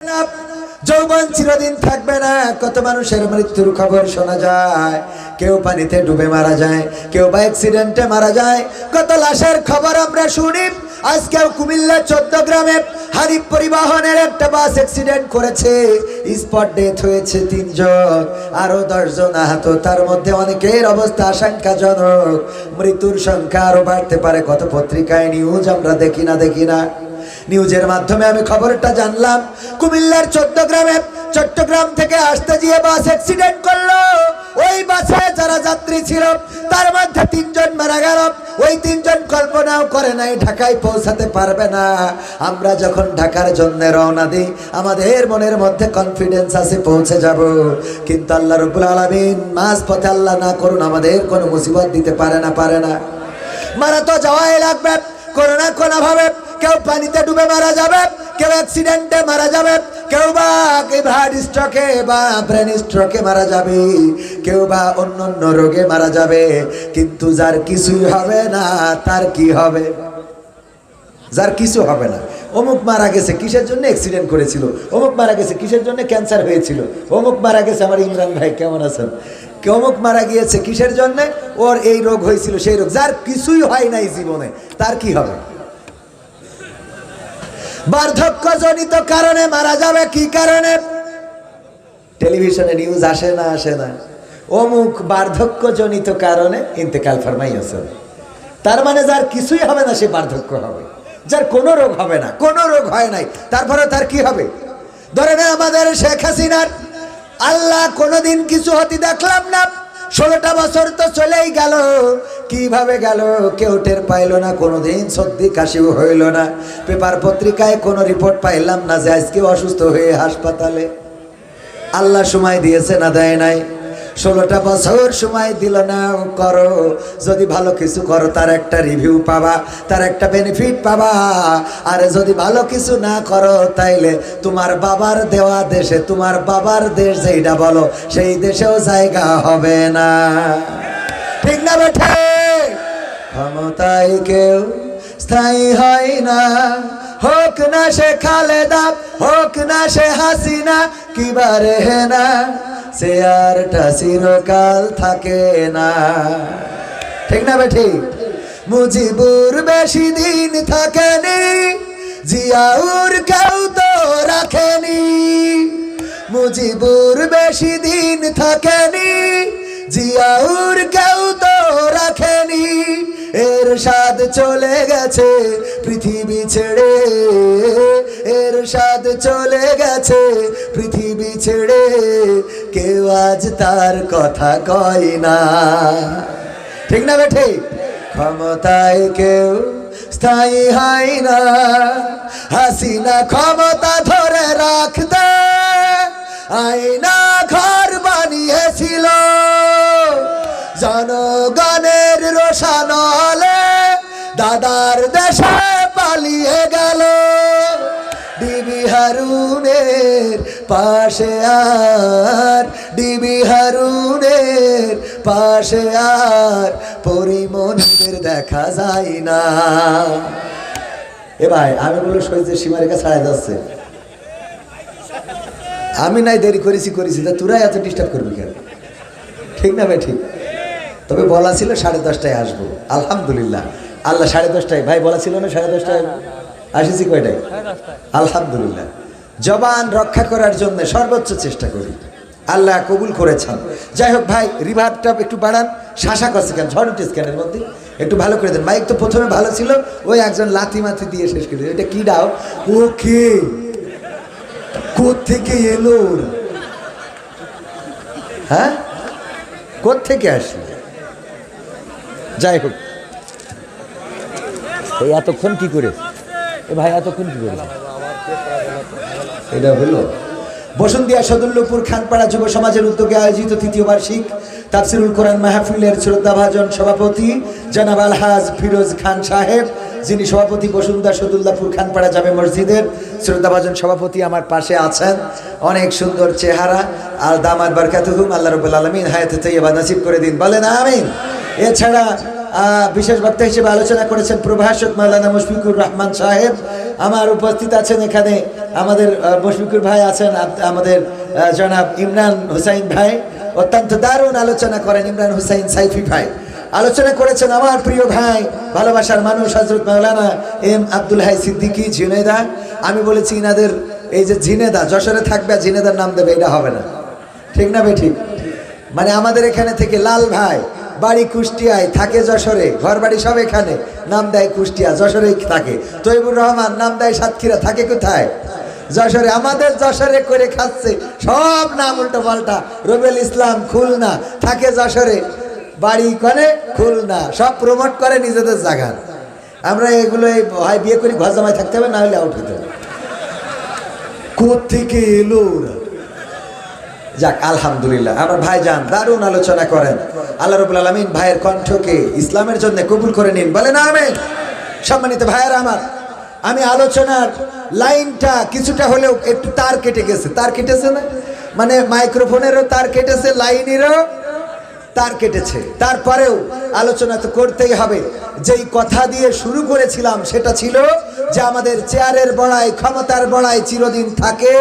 না, যৌবন চিরদিন থাকবে না। কত মানুষের মৃত্যুর খবর শোনা যায়, কেউ পানিতে ডুবে মারা যায়, কেউ বা অ্যাক্সিডেন্টে মারা যায়। কত লাশের খবর আমরা শুনি। আজকেও কুমিল্লা 14 গ্রামে হানিফ পরিবহনের একটা বাস অ্যাক্সিডেন্ট করেছে, স্পট ডেথ হয়েছে 3 জন, আরো 10 জন আহত। তার মধ্যে অনেকের অবস্থা আশঙ্কাজনক, মৃত্যুর সংখ্যা আরো বাড়তে পারে। কত পত্রিকায় নিউজ আমরা দেখি না, নিউজের মাধ্যমে আমি খবরটা জানলাম। কুমিল্লার 14 গ্রামে চট্টগ্রাম থেকে আসতে গিয়ে বাস অ্যাক্সিডেন্ট করলো। ওই বাসে যারা যাত্রী ছিল তার মধ্যে 3 জন মারা গেল। ওই 3 জন কল্পনাও করে নাই ঢাকায় পৌঁছাতে পারবে না। আমরা যখন ঢাকার জন্য রওনা দিই আমাদের মনের মধ্যে কনফিডেন্স আছে পৌঁছে যাব, কিন্তু আল্লাহ রাব্বুল আলামিন মাঝ পথে আল্লাহ না করুন আমাদের কোনো মুসিবত দিতে পারে না। মারা তো যাওয়াই লাগবে কোনো না কোনো ভাবে। কেউ পানিতে ডুবে মারা যাবে, কেউ অ্যাক্সিডেন্টে মারা যাবে, কেউ বা হার্ট স্ট্রোকে বা ব্রেন স্ট্রোকে মারা যাবে, কেউ বা অন্য রোগে মারা যাবে। কিন্তু যার কিছুই হবে না তার কি হবে? যার কিছু হবে না। অমুক মারা গেছে কিসের জন্য? অ্যাক্সিডেন্ট করেছিল। অমুক মারা গেছে কিসের জন্য? ক্যান্সার হয়েছিল। অমুক মারা গেছে, আমার ইমরান ভাই কেমন আছেন, অমুক মারা গিয়েছে কিসের জন্য? ওর এই রোগ হয়েছিল, সেই রোগ। যার কিছুই হয় নাই জীবনে তার কি হবে? বার্ধক্যজনিত কারণে মারা যাবে। কি কারণে? টেলিভিশনে নিউজ আসে না, অমুক বার্ধক্যজনিত কারণে ইন্তেকাল ফরমাইয়াছে। তার মানে যার কিছুই হবে না সে বার্ধক্য হবে, যার কোনো রোগ হবে না, কোনো রোগ হয় নাই, তারপরে তার কি হবে? ধরে না আমাদের শেখ হাসিনার আল্লাহ কোনোদিন কিছু হতে দেখলাম না। 16টা বছর তো চলেই গেল, কিভাবে গেল কেউ টের পাইল না। কোনোদিন সর্দি কাশিও হইল না। পেপার পত্রিকায় কোনো রিপোর্ট পাইলাম না যে আজকে অসুস্থ হয়ে হাসপাতালে। আল্লাহ সময় দিয়েছে না দেয় নাই? 16টা বছর সময় দিল না। করো, যদি ভালো কিছু করো তার একটা রিভিউ পাবা, তার একটা বেনিফিট পাবা। আর যদি ভালো কিছু না করো তাইলে তোমার বাবার দেওয়া দেশে, তোমার বাবার দেশ যেটা বলো সেই দেশেও জায়গা হবে না। ঠিক না বেঠে? ক্ষমতায় কেউ স্থায়ী হয় না, হোক না সে খালেদা, হোক না সে হাসিনা, কিবারে না চেয়ারটা চিরকাল থাকে না। ঠিক না বেঠি? মুজিবুর বেশি দিন থাকেনি, জিয়াউর কেউ তো রাখেনি। মুজিবুর বেশি দিন থাকেনি, জিয়াউর কেউ তো রাখেনি। এরশাদ চলে গেছে পৃথিবী ছেড়ে, এরশাদ চলে গেছে পৃথিবী ছেড়ে, কেউ আজ তার কথা কয় না। ঠিক না বেঠে? ক্ষমতায় কেউ স্থায়ী হয় না। হাসিনা ক্ষমতা ধরে রাখতে আয়না ঘর বানিয়েছিল, জনগণের রোশানলে দাদার দেশে পালিয়ে গেল। ডিবি হারুনের পাশে আর, ডিবি হারুনের পাশে আর পরিমণিদের দেখা যায় না। এ ভাই আমি বলো সহ্যের সীমারেখা ছাড়াই যাচ্ছে। আমি নাই দেরি করেছি তা তোরাই এত ডিস্টার্ব করবি কেন? ঠিক না ভাই? ঠিক। তবে বলা ছিল 10:30টায় আসবো। আলহামদুলিল্লাহ, আল্লাহ 10:30টায়, ভাই বলা ছিল না 10:30টায় আসেছি। কয়টায়? আলহামদুলিল্লাহ। জবান রক্ষা করার জন্য সর্বোচ্চ চেষ্টা করি, আল্লাহ কবুল করেছেন। যাই হোক ভাই, রিভারটা একটু বাড়ান। শাসা করছে কেন? ঝড় উঠেছে কেনের মধ্যে একটু ভালো করে দেন। মাইক তো প্রথমে ভালো ছিল, ওই একজন লাথি মাথি দিয়ে শেষ করে দিল। এটা কি দাও? ওকে কোত্থেকে এলো? হ্যাঁ, কোত্থেকে আসলো? যাই হোক, এই এতক্ষণ কি করে? এ ভাই এতক্ষণ কি করে? এটা হলো বসুন্ধিয়া সদুল্লপুর খানপাড়া যুব সমাজের উদ্যোগে আয়োজিত 3য় বার্ষিক তাফসিরুল কোরআন মাহফিলের শ্রদ্ধাভাজন সভাপতি জনাব আলহাজ ফিরোজ খান সাহেব, যিনি সভাপতি বসুন্ধিয়া সদুল্লাপুর খানপাড়া জামে মসজিদের শ্রদ্ধাভাজন সভাপতি, আমার পাশে আছেন। অনেক সুন্দর চেহারা, আর দামাত বারকাতুহুম, আল্লাহ রাব্বুল আলামিন হায়াতে তাইয়্যিবা নসিব করে দিন, বলেন আমিন। এছাড়া বিশেষ বক্তা হিসেবে আলোচনা করেছেন প্রভাষক মাওলানা মুশফিকুর রহমান সাহেব। আমার উপস্থিত আছেন এখানে আমাদের মুশফিকুর ভাই আছেন, আমাদের জনাব ইমরান হুসাইন ভাই অত্যন্ত দারুণ আলোচনা করেন। ইমরান হুসাইন সাইফি ভাই আলোচনা করেছেন আমার প্রিয় ভাই, ভালোবাসার মানুষ হযরত মাওলানা এম আব্দুল হাই সিদ্দিকী ঝিনেদা। আমি বলেছি ইনাদের এই যে ঝিনেদা যশোরে থাকবে, ঝিনেদার নাম দেবে, এটা হবে না, ঠিক না বেঠিক? মানে আমাদের এখানে থেকে লাল ভাই বাড়ি কুষ্টিয়ায়, থাকে যশোরে, ঘর বাড়ি সব এখানে, নাম দেয় কুষ্টিয়া, যশোরেই থাকে। তৈবুর রহমান নাম দেয় সাতক্ষীরা, থাকে কোথায়? যশোরে। আমাদের যশোরে করে খাচ্ছে, সব নাম উল্টো পাল্টা। রবিউল ইসলাম খুলনা, থাকে যশোরে, বাড়ি করে খুলনা, সব প্রমোট করে নিজেদের জায়গার। আমরা এগুলো হয় বিয়ে করি, ঘর জামাই থাকতে হবে, না হলে আউট হতে হবে। কোত্থেকে এলো ওরা? যাক আলহামদুলিল্লাহ, আমার ভাই যান দারুণ আলোচনা করেন। আল্লাহ রাব্বুল আলামিন ভাইয়ের কণ্ঠকে ইসলামের জন্য কবুল করে নিন, বলেন আমিন। সম্মানিত ভাইয়েরা আমার, আমি আলোচনার লাইনটা কিছুটা হলেও একটু তার কেটে গেছে। তার কেটেছে না, মানে মাইক্রোফোনেরও তার কেটেছে, লাইনেরও তার কেটেছে। তারপরেও আলোচনা তো করতেই হবে। যেই কথা দিয়ে শুরু করেছিলাম সেটা ছিল যে আমাদের চেয়ারের বড়াই, ক্ষমতার বড়াই চিরদিন থাকে,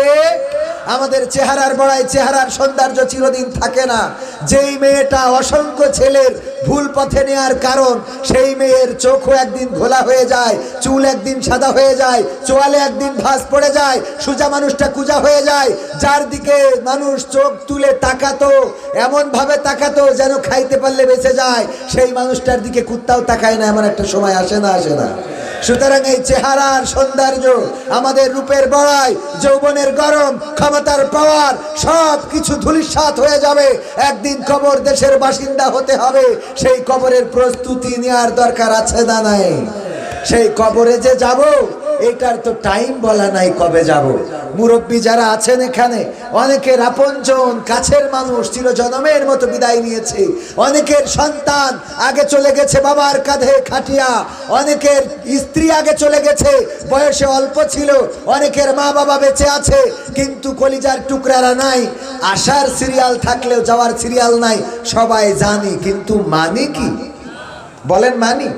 আমাদের চেহারার বড়াই, চেহারার সৌন্দর্য চিরদিন থাকে না। যেই মেয়েটা অসংখ্য ছেলের ভুল পথে নেওয়ার কারণ, সেই মেয়ের চোখও একদিন ঘোলা হয়ে যায়, চুল একদিন সাদা হয়ে যায়, চোয়ালে একদিন ভাঁজ পড়ে যায়, সোজা মানুষটা কুজা হয়ে যায়। যার দিকে মানুষ চোখ তুলে তাকাতো, এমন ভাবে তাকাতো যেন খাইতে পারলে বেঁচে যায়, সেই মানুষটার দিকে কুত্তাও তাকায় না, এমন একটা সময় আসে না, আসে না? সুতরাং এই চেহারার সৌন্দর্য, আমাদের রূপের বড়াই, যৌবনের গরম, ক্ষমতার পাওয়ার, সব কিছু ধূলিসাৎ হয়ে যাবে। একদিন কবর দেশের বাসিন্দা হতে হবে। সেই কবরের প্রস্তুতি নেওয়ার দরকার আছে না নাই? সেই কবরে যে যাব, এটার তো টাইম বলা নাই কবে যাব। মুরব্বী যারা আছেন এখানে, অনেকের আপনজন, কাছের মানুষ চিরজনমের মতো বিদায় নিয়েছে। অনেকের সন্তান আগে চলে গেছে বাবার কাঁধে খাটিয়া, অনেকের স্ত্রী আগে চলে গেছে, বয়সে অল্প ছিল, অনেকের মা বাবা বেঁচে আছে কিন্তু কলিজার টুকরারা নাই। আসার সিরিয়াল থাকলেও যাওয়ার সিরিয়াল নাই, সবাই জানি, কিন্তু মানি কি? বলেন মানি?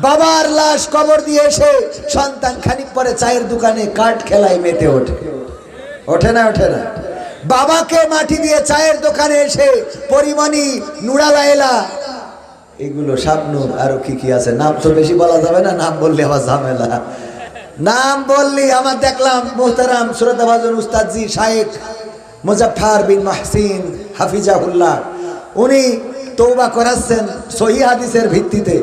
বাবার লাশ কবর দিয়ে এসে সন্তান খানিক পরে চায়ের দোকানে কাঠ খেলায় মেতে ওঠে, ওঠে না? ওঠে না? বাবাকে মাটি দিয়ে চায়ের দোকানে এসে পরিমণি, নুরা লায়লা, এগুলো শাবনূর, আরো কি কি আছে, নাম তো বেশি বলা যাবে না, নাম বললে আবার ঝামেলা। নাম বললি আমার দেখলাম মোহতারাম শ্রদ্ধাভাজন উস্তাদজি শায়েখ মুজাফফর বিন মাহসিন হাফিজাহুল্লাহ, উনি তওবা করাচ্ছেন সহিহ হাদিসের ভিত্তিতে।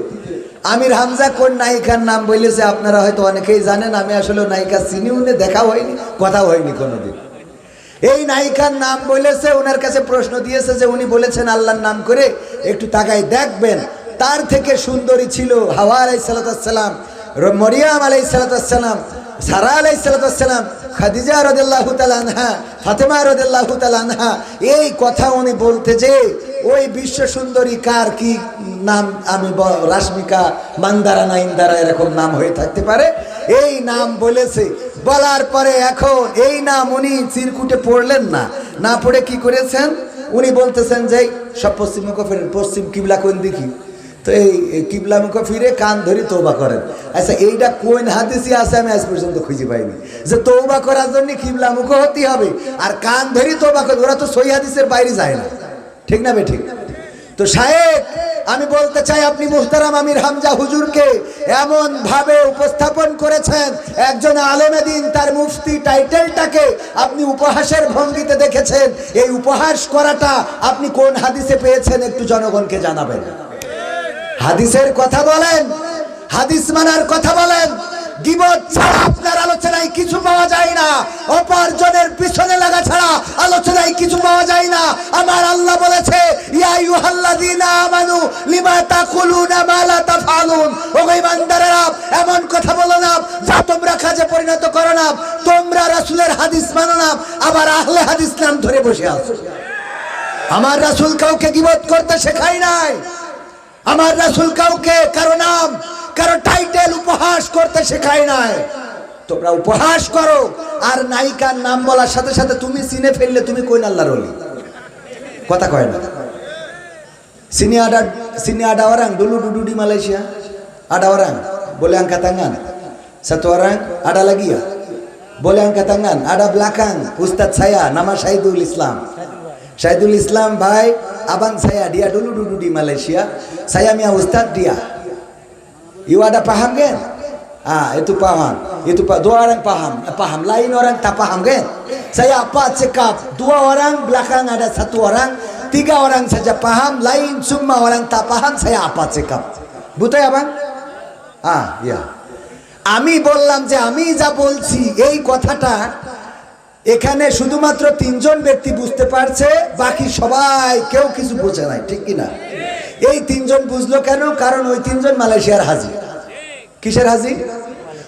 আমির হামজা কোন নায়িকার নাম বলেছে আপনারা হয়তো অনেকেই জানেন, আমি আসলে নায়িকা চিনিও না, দেখা হয়নি, কথা হয়নি কোনোদিন। এই নায়িকার নাম বলেছে, ওনার কাছে প্রশ্ন দিয়েছে যে উনি বলেছেন আল্লাহর নাম করে একটু তাকাই দেখবেন, তার থেকে সুন্দরী ছিল হাওয়া আলাইহিস সালাম, মরিয়াম আলাইহিস সালাম, সারা আলাইহিস সালাম, খাদিজা রাদিয়াল্লাহু তাআলা আনহা, ফাতেমা রাদিয়াল্লাহু তাআলা আনহা। এই কথা উনি বলতে যে ওই বিশ্ব সুন্দরী কার কি নাম, আমি রাশমিকা, মান্দারা, নাইন্দারা, এরকম নাম হয়ে থাকতে পারে, এই নাম বলেছে। বলার পরে এখন এই নাম উনি চিরকুটে পড়লেন না, না পড়ে কি করেছেন, উনি বলতেছেন যে সব পশ্চিম মুখ ফিরে, পশ্চিম কিবলা কোন দেখি, তো এই কিবলা মুখ ফিরে কান ধরি তওবা করেন। আচ্ছা এইটা কোন হাদিসে আছে আমি আজ পর্যন্ত খুঁজে পাইনি যে তওবা করার জন্য কিবলা মুখ হতে হবে আর কান ধরি তওবা করে, ওরা তো সহিহ হাদিসের বাইরে যায় না, ঠিক না বেঠিক? তো শায়েখ, আমি বলতে চাই আপনি মুহতারাম আমির হামজা হুজুরকে এমন ভাবে উপস্থাপন করেছেন, একজন আলেমে দ্বীন, তার মুফতি টাইটেলটাকে আপনি উপহাসের ভঙ্গিতে দেখেছেন। এই উপহাস করাটা আপনি কোন হাদিসে পেয়েছেন একটু জনগণকে জানাবেন। হাদিসের কথা বলেন, হাদিস মানার কথা বলেন। গীবত ছাড়া আপনার আলোচনায় কিছু পাওয়া যায় না, অপরজনের পিছনে লাগা ছাড়া আলোচনায় কিছু পাওয়া যায় না। আমার আল্লাহ বলেছে, ইয়া আইয়ুহাল্লাযীনা আমানু লিমা তাকুলুনা মা লা তাফআলুন, ও ঈমানদারেরা এমন কথা বলো না যা তোমরা কাজে পরিণত করো না। তোমরা রাসূলের হাদিস মানো না, আবার আহলে হাদিস নাম ধরে বসে আছো। আমার রাসূল কাউকে গীবত করতে শেখায় নাই, আমার রাসূল কাউকে কারো নাম, কারো টাইটেল উপহাস করতে শেখায় নাই। তোমরা উপহাস করো, আর নায়িকার নাম বলার সাথে সাথে তুমি চিনে ফেললে তুমি কোন আল্লাহর ওলি, কথা কয় না। সিনি ada orang dulu duduk di Malaysia, ada orang boleh angkat tangan, satu orang, ada lagi ya, boleh angkat tangan. Ada belakang Ustadz saya, nama Syahidul Islam. Syahidul Islam baik, abang saya, dia dulu duduk di Malaysia. Saya punya Ustadz dia. You ada paham kan? Itu paham. Itu dua orang paham. Lain orang tak paham kan? Saya apa cakap? Dua orang belakang ada satu orang, tiga orang saja paham, lain semua orang tak paham. Saya apa cakap? Betul ya bang? Ya. আমি বললাম যে আমি যা বলছি এই কথাটা এখানে শুধুমাত্র তিনজন ব্যক্তি বুঝতে পারছে, বাকি সবাই কেউ কিছু বোঝে নাই, ঠিক কি না? এই তিনজন বুঝলো কেন? কারণ ওই তিনজন মালয়েশিয়ার হাজি। কিসের হাজি?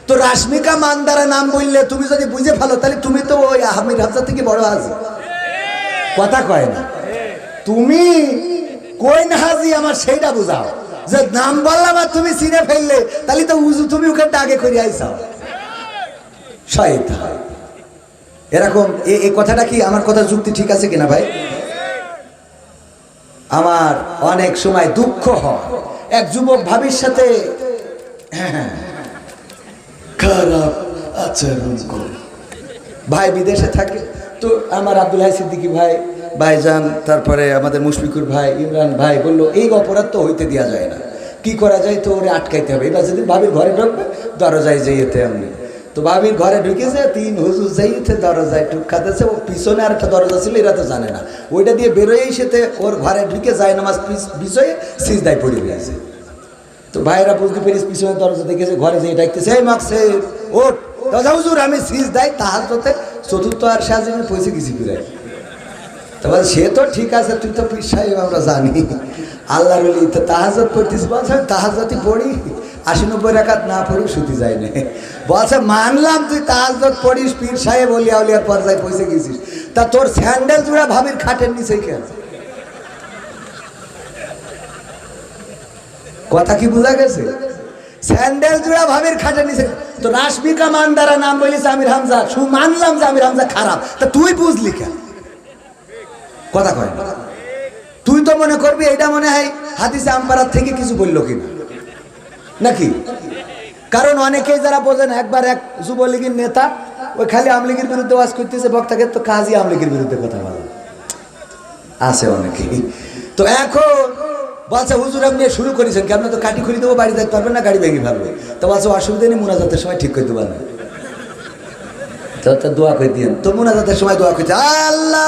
তো রাশমিকা মান্দারা নাম বললে তুমি যদি বুঝে ফেলো তাহলে তুমি তো ওই আহমেদ হামজা থেকে বড় হাজি। কথা কয় না। তুমি কোন হাজি আমার সেইটা বুঝাও। যে নাম বললাম আর তুমি চিনে ফেললে তাহলে তো উজু তুমি ওখানটা আগে করে আইসাও। শয়তান। এরকম এই কথাটা কি আমার কথা যুক্তি ঠিক আছে কিনা ভাই? আমার অনেক সময় দুঃখ হয় এক যুবক ভাবির সাথে খারাপ আচরণ করে। ভাই বিদেশে থাকে, তো আমার আব্দুল হাই সিদ্দিকী ভাই, ভাইজান, তারপরে আমাদের মুশফিকুর ভাই, ইমরান ভাই বললো এই অপরাধ তো হইতে দেওয়া যায় না, কি করা যায়? তো ওরে আটকাইতে হবে। এবার যেদিন ভাবির ঘরে ঢুকবে দরজায় যাইতে এমনি, তো ভাবির ঘরে ঢুকেছে, তিন হুজুর যাইতে দরজায় টুক খাতেছে, ও পিছনে আর একটা দরজা ছিল, এরা তো জানে না, ওইটা দিয়ে বেরোয়েই সেতে ওর ঘরে ঢুকে যায় নামাজ বিষয়ে সিজদায় পড়ে গেছে। তো ভাইরা বুঝতে পেরেছে, পিছনে দরজা দেখেছে, ঘরে যেয়ে ডাকতেছে, এই মাকসে ওঠ, দাদা হুজুর আমি সিজদায় তাহাজ্জুদে চতুর্থ আর সাজিমে পৌঁছে গেছি ফিরাই। তারপর সে তো ঠিক আছে, তুই তো পীর সাহেব আমরা জানি, আল্লাহর ওলি, তো তাহাজ্জুদ পড়তেছি। বলছে তাহাজ্জুদই পড়ি, ৮০-৯০ রাকাত না পড়ি শুতে যায় না। বলছে মানলাম তুই তাহাজ্জুদ পড়িস, পীর সাহেব ওলিয়া উলিয়ার পর্যায়ে পৌঁছে গেছিস, তা তোর স্যান্ডেল জোড়া ভাবির খাটের নিচে কেন? কথা কি বোঝা গেছে? স্যান্ডেল জোড়া ভাবির খাটের নিচে। তো রাশমিকা মান্দারা নাম বলিস আমির হামজা, মানলাম যে আমির হামজা খারাপ, তা তুই বুঝলি কেন? কথা কয় না। তুই তো মনে করবি এটা মনে হয় হাদিসে আমপারার থেকে কিছু বললো কিনা নাকি? কারণ অনেকেই যারা বোঝে না, একবার এক যুবলীগের নেতা ওই খালি আমলীগের বিরুদ্ধে ওয়াজ করতেছে, বক্তাকে তো কাজী আমলীগের বিরুদ্ধে কথা বলে আছে অনেকেই। তো এখন বলছে হুজুর আপনি শুরু করেছেন কি? আপনি তো কাটি খুলি দেবো, বাড়ি যেতে পারবেন না, গাড়ি ভেঙে ফেলবে। তো বলছে অসুবিধা নেই, মুনাজাতের সময় ঠিক করে দেবো না, তো দোয়া করে দিন। তো মুনাজাতের সময় দোয়া করছে, আল্লাহ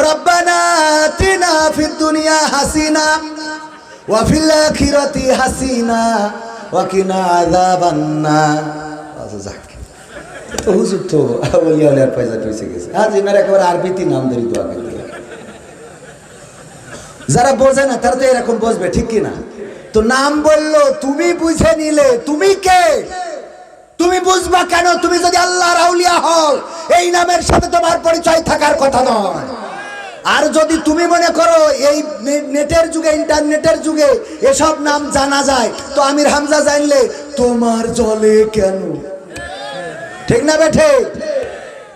রব্বানা আতিনা ফিদ দুনিয়া হাসিনা ওয়া ফিল আখিরাতি হাসিনা ওয়া কিনা আযাবান নার। তো হুজুর তো ওলিয়া ওলিয়ার পয়সা পয়সা গেছে। আজ এনার একেবারে আরবিতে নাম ধরে দোয়া করতে। যারা বোঝে না তারা তো এরকম বসবে, ঠিক কি না? তো নাম বললো, তুমি বুঝে নিলে, তুমি কে? তুমি বুঝবা কেন? তুমি যদি আল্লাহর আউলিয়া হও এই নামের সাথে তোমার পরিচয় থাকার কথা নয়। আর যদি তুমি মনে করো এই নেটের যুগে, ইন্টারনেটের যুগে এসব নাম জানা যায়, তো আমির হামজা জানলে তোমার জলে কেন? ঠিক না বেঠে?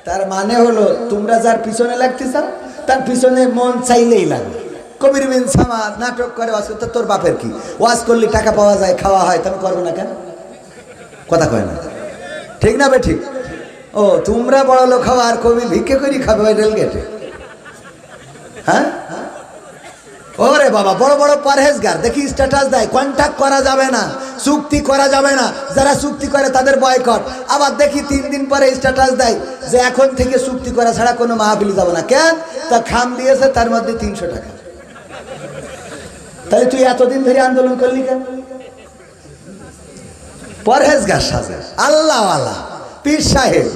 তার মানে হলো তোমরা যার পিছনে লাগতে চাও তার পিছনে মন চাইলেই লাগে। কবির বিন সামাদ নাটক করে ওয়াজ করতে, তোর বাপের কি? ওয়াজ করলে টাকা পাওয়া যায়, খাওয়া হয়, তুমি করবে না কেন? কথা কয় না, ঠিক না বে ঠিক? ও তোমরা বড় লোক খাওয়া আর কবি ভিক্ষে করি খাবে ওই রেল গেটে? হ্যাঁ ওরে বাবা, বড় বড় পরহেজগার দেখি স্ট্যাটাস দেয়, কন্ট্যাক্ট করা যাবে না, চুক্তি করা যাবে না, যারা চুক্তি করে তাদের বয়কট। আবার দেখি 3 দিন পরে স্ট্যাটাস দেয় যে এখন থেকে চুক্তি করা ছাড়া কোনো মাহফিল যাবে না। কেন? তা খাম দিয়েছে, তার মধ্যে 300 টাকা। তাহলে তুই এতদিন ধরে আন্দোলন করলি কেন? পরহেজগার সাজে আল্লাহ আল্লাহ পীর সাহেব।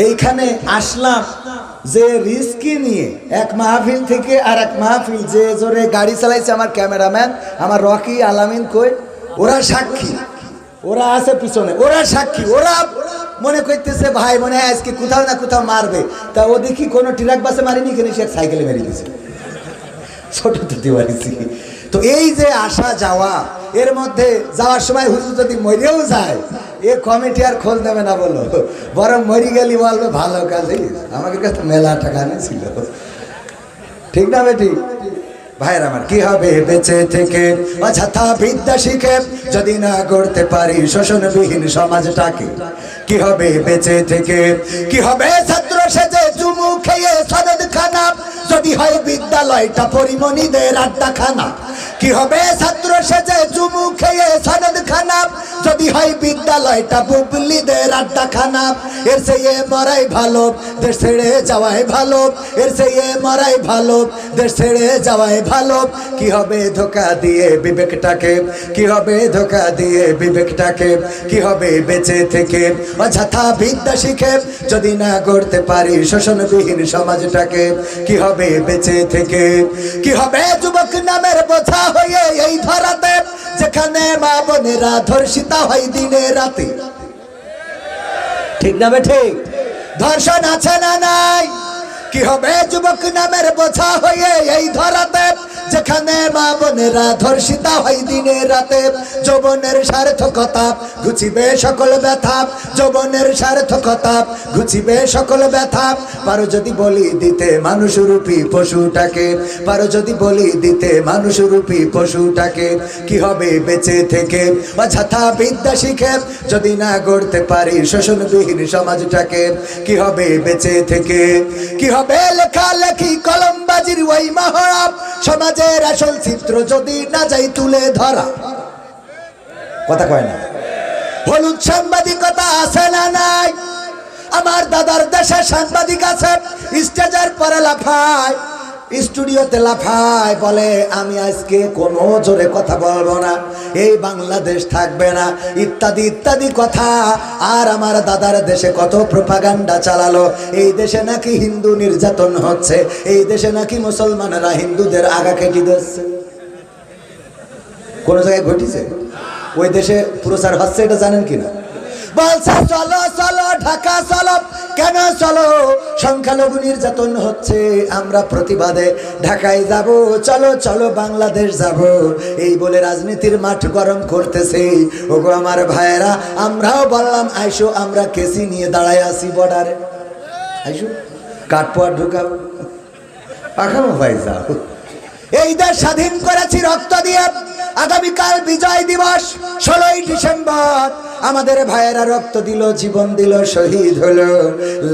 এইখানে আসলাম যে রিস্কি নিয়ে এক মাহফিল থেকে আর এক মাহফিল, যে জোরে গাড়ি চালাইছে আমার ক্যামেরাম্যান, আমার রকি আলামিন কই, ওরা সাক্ষী, ওরা আছে পিছনে, ওরা সাক্ষী। ওরা মনে করতেছে ভাই মনে হয় আজকে কোথাও না কোথাও মারবে, তা ও দেখি কোনো ট্রাক বাসে মারিনি, কেন সে সাইকেলে মেরে দিয়েছে, ছোট দিতে পারিছি। তো এই যে আসা যাওয়া, এর মধ্যে যাওয়ার সময় হুজুর যদি মরেও যায় এ কমিটি আর খোঁজ নেবে না, বলো, বরং মরি গেলি বলবে ভালো কাজে আমাকে কাছে মেলা টাকা নিয়েছিল। ঠিক না বেটি? ভাইয়ের আমার, কি হবে বেঁচে থেকে অযথা বিদ্যা শিখে যদি না গড়তে পারি শোষণবিহীন সমাজটাকে? কি হবে বেঁচে থেকে? কি হবে ছাত্র সেজে চুমু খেয়ে সনদ খানা যদি হয় বিদ্যালয়টা পরিমণিদের আড্ডাখানা? কি হবে ছাত্র সেজে চুমু খেয়ে সনদ খানা যদি হয় বিদ্যালয়টা বুবলিদের আড্ডাখানা? এর চেয়ে মরাই ভালো, দেশ ছেড়ে যাওয়াই ভালো। এর চেয়ে মরাই ভালো, দেশ ছেড়ে যাওয়াই ভালো। কি হবে ধোকা দিয়ে বিবেকটাকে? কি হবে ধোকা দিয়ে বিবেকটাকে? কি হবে বেঁচে থেকে অযথা বিদ্যা শিখে যদি না গড়তে পারি শোষণবিহীন সমাজটাকে? কি হবে বেঁচে থেকে? কি হবে যুবক নামের বোঝা হয়ে এই ধরাতে যেখানে মা বোনেরা ধর্ষিতা হয় দিনে রাতে? ঠিক না ঠিক? ধর্ষণ আছে না নাই? কি হবে যুবক নামের বোঝা হয়ে এই ধরাতে যেখানে মা বোনেরা ধর্ষিতা হয় দিনে রাতে? যৌবনের সার্থকতা ঘুচিবে সকল ব্যথা, যৌবনের সার্থকতা ঘুচিবে সকল ব্যথা। পারো যদি বলি দিতে মানুষরূপী পশুটাকে, পারো যদি বলি দিতে মানুষরূপী পশুটাকে? কি হবে বেঁচে থেকে অযথা বিদ্যা শিখে যদি না গড়তে পারি শোষণবিহীন সমাজটাকে? কি হবে বেঁচে থেকে? কি হবে লেখালেখি কলমবাজির ওই মহড়া সমাজের আসল চিত্র যদি না যাই তুলে ধরা? কথা কয় না? হলুদ সাংবাদিকতা আছে না নাই? আমার দাদার দেশে সাংবাদিক আছে, স্টেজের পরে লাফায়, স্টুডিওতে লাফায়, বলে আমি আজকে কোনো জোরে কথা বলবো না, এই বাংলাদেশ থাকবে না, ইত্যাদি ইত্যাদি কথা। আর আমার দাদার দেশে কত প্রোপাগান্ডা চালালো, এই দেশে নাকি হিন্দু নির্যাতন হচ্ছে, এই দেশে নাকি মুসলমানরা হিন্দুদের আগা কেটে দিচ্ছে। কোন জায়গায় ঘটিছে? ওই দেশে প্রচার হচ্ছে, এটা জানেন কিনা? বলছে চলো চলো ঢাকা চলো। কেন চলো? সংখ্যালঘু নির্যাতন হচ্ছে, আমরা প্রতিবাদে ঢাকায় যাব। চলো চলো বাংলাদেশ যাব, এই বলে রাজনীতির মাঠ গরম করতেছে। ওগো আমার ভাইয়েরা, আমরাও বললাম আইসো, আমরা কেসি নিয়ে দাঁড়ায় আছি বর্ডারে, আইসো কাঠপোয়া ঢুকাবো, পাখানো ভাই যাও। এই দেশ স্বাধীন করেছি রক্ত দিয়ে। আগামীকাল বিজয় দিবস 16ই ডিসেম্বর। আমাদের ভাইয়েরা রক্ত দিল, জীবন দিল, শহীদ হলো।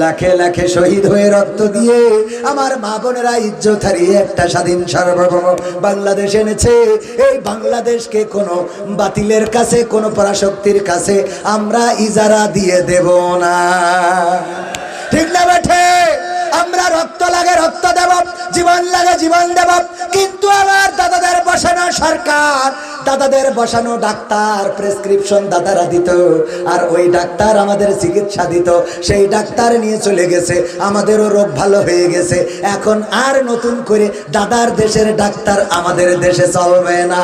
লাখে লাখে শহীদ হয়ে রক্ত দিয়ে আমার মা বোনেরা ইজ্জত হারিয়ে একটা স্বাধীন সার্বভৌম বাংলাদেশ এনেছে। এই বাংলাদেশকে কোনো বাতিলের কাছে, কোনো পরাশক্তির কাছে আমরা ইজারা দিয়ে দেব না। ঠিক না বেঠে? আমরা রক্ত লাগে রক্ত দেব, জীবন লাগে জীবন দেব। কিন্তু আমার দাদাদের বসানো সরকার, দাদাদের বসানো ডাক্তার প্রেসক্রিপশন দাদারা দিত, আর ওই ডাক্তার আমাদের চিকিৎসা দিত। সেই ডাক্তার নিয়ে চলে গেছে, আমাদেরও রোগ ভালো হয়ে গেছে। এখন আর নতুন করে দাদার দেশের ডাক্তার আমাদের দেশে চলবে না।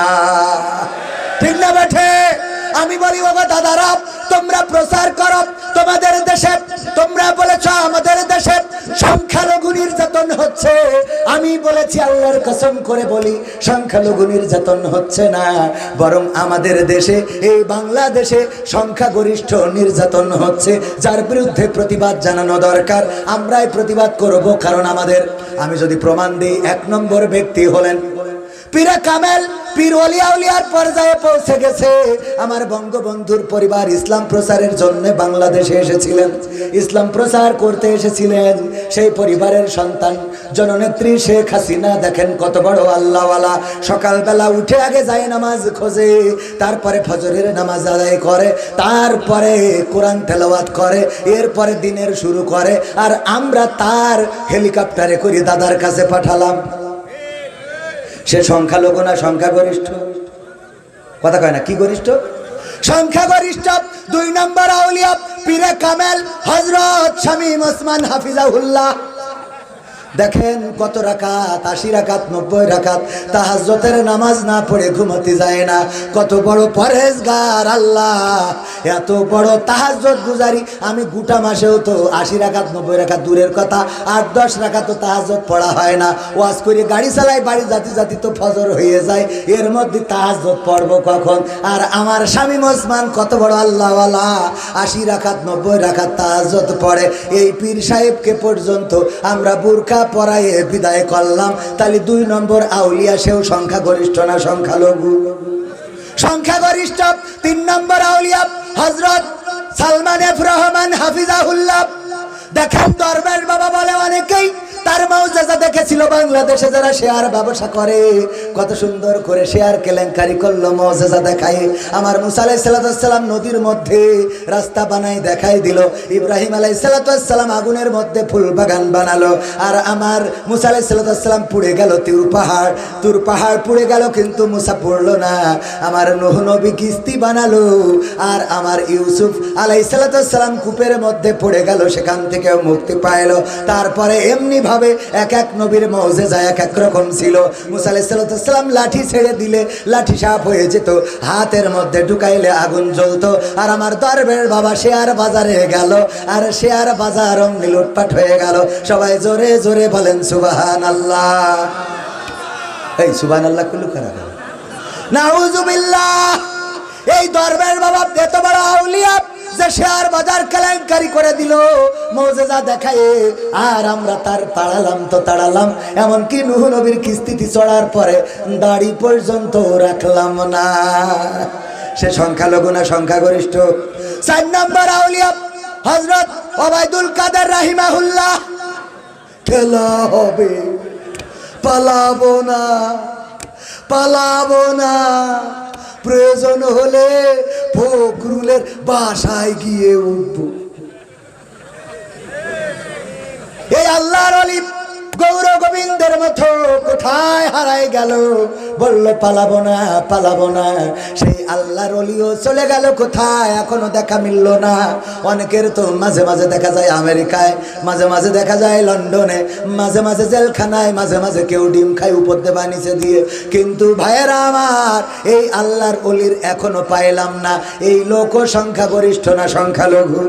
ঠিক না বেঠে? আমি বলি বাবা দাদারা, তোমরা প্রচার করো তোমাদের দেশে, তোমরা বলেছ আমাদের দেশে সংখ্যালঘু নির্যাতন হচ্ছে। আমি বলেছি আল্লাহর কসম করে বলি, সংখ্যালঘু নির্যাতন হচ্ছে না, বরং আমাদের দেশে, এই বাংলাদেশে সংখ্যাগরিষ্ঠ নির্যাতন হচ্ছে, যার বিরুদ্ধে প্রতিবাদ জানানো দরকার। আমরাই প্রতিবাদ করব, কারণ আমাদের, আমি যদি প্রমাণ দিই, 1 নম্বর ব্যক্তি হলেন পীরে কামেল, পীর ওলিয়া উলিয়ার পর্যায়ে পৌঁছে গেছে। আমার বঙ্গবন্ধুর পরিবার ইসলাম প্রচারের জন্য বাংলাদেশে এসেছিলেন, ইসলাম প্রচার করতে এসেছিলেন। সেই পরিবারের সন্তান জননেত্রী শেখ হাসিনা, দেখেন কত বড় আল্লাহওয়ালা। সকালবেলা উঠে আগে যায় নামাজ খোঁজে, তারপরে ফজরের নামাজ আদায় করে, তারপরে কোরআন তেলাওয়াত করে, এরপরে দিনের শুরু করে। আর আমরা তার হেলিকপ্টারে করে দাদার কাছে পাঠালাম। সে সংখ্যালঘু না সংখ্যাগরিষ্ঠ? কথা কয় না? কি গরিষ্ঠ? সংখ্যাগরিষ্ঠ। 2 নম্বর আউলিয়া পীরে কামেল হযরত শামীম ওসমান হাফিজাহুল্লাহ। দেখেন কত রাকাত, 80 রাকাত, 90 রাকাত তাহাজ্জুদের নামাজ না পড়ে ঘুমোতে যায় না। কত বড় পরহেজগার আল্লাহ, এত বড় তাহাজ্জুদ গুজারি। আমি গোটা মাসেও তো 80 রাকাত 90 রাকাত দূরের কথা, 8-10 রাকাত তো তাহাজ্জুদ পড়া হয় না। ওয়াজ করে গাড়ি চালাই, বাড়ি জাতি জাতি তো ফজর হয়ে যায়, এর মধ্যে তাহাজ্জুদ পড়বো কখন? আর আমার শামীম ওসমান কত বড় আল্লাহওয়ালা, 80 রাকাত 90 রাকাত তাহাজ্জুদ পড়ে। এই পীর সাহেবকে পর্যন্ত আমরা বুরকা পরায়ে বিদায় করলাম। তাহলে 2 নম্বর আউলিয়া, সেও সংখ্যাগরিষ্ঠ না সংখ্যালঘু? সংখ্যাগরিষ্ঠ 3 নম্বর আউলিয়া হযরত সালমান এফ রহমান হাফিজাহুল্লাহ। দেখেন দরবেশ বাবা বলে অনেকেই তার মৌজেজা দেখেছিল বাংলাদেশে যারা শেয়ার ব্যবসা করে, কত সুন্দর করে শেয়ার কেলেঙ্কারি করলো মৌজেজা দেখায়। আমার মুসা আলাইহিস সালাম নদীর মধ্যে রাস্তা বানাই দেখাই দিল, ইব্রাহিম আলাইহিস সালাম আগুনের মধ্যে ফুল বাগান বানালো, আর আমার মুসা আলাইহিস সালাম পুড়ে গেল তুর পাহাড় পুড়ে গেল, কিন্তু মুসা পড়লো না। আমার নূহ নবী কিস্তি বানালো, আর আমার ইউসুফ আলাইহিস সালাম কূপের মধ্যে পড়ে গেল, সেখান থেকেও মুক্তি পাইলো। তারপরে এমনি ভাবে এক এক নবীর মৌজেজা এক এক রকম ছিল। মুসা আলাইহিস সালাম লাঠি ছেড়ে দিলে লাঠি সাপ হয়ে যেত, হাতের মধ্যে ঢুকাইলে আগুন জ্বলতো। আর আমার দরবেশ বাবা শেয়ার বাজারে গেল, আর শেয়ার বাজার অমনি লুটপাট হয়ে গেল। সবাই জোরে জোরে বলেন সুবহানাল্লাহ। এই সুবহানাল্লাহ কুল্লু খারাপ, নাউযুবিল্লাহ। এই দরবেশ বাবা এত বড় আউলিয়া যে শেয়ার বাজার কেলেঙ্কারি করে দিল মৌজেজা দেখায়, আর আমরা তার তাড়ালাম, এমনকি নূহ নবীর কিস্তিতে চড়ার পরে দাড়ি পর্যন্ত রাখলাম না। সে সংখ্যালঘু না সংখ্যাগরিষ্ঠ? 4 নম্বর আউলিয়া হযরত ওবায়দুল কাদের রাহিমাহুল্লাহ। খেলা হবে, পালাবো না, প্রয়োজন হলে ফখরুলের বাসায় গিয়ে উঠব। এই আল্লাহর ওলি গৌর গোবিন্দের মতো কোথায় হারাই গেল? বলল পালাবো না। সেই আল্লাহর ওলিও চলে গেল কোথায়? এখনো দেখা মিলল না। অনেকের তো মাঝে মাঝে দেখা যায় আমেরিকায়, মাঝে মাঝে দেখা যায় লন্ডনে, মাঝে মাঝে জেলখানায়, মাঝে মাঝে কেউ ডিম খায় উপর দেবা নিচে দিয়ে। কিন্তু ভাইয়েরা আমার, এই আল্লাহর ওলির এখনো পাইলাম না। এই লোক সংখ্যাগরিষ্ঠ না সংখ্যালঘু?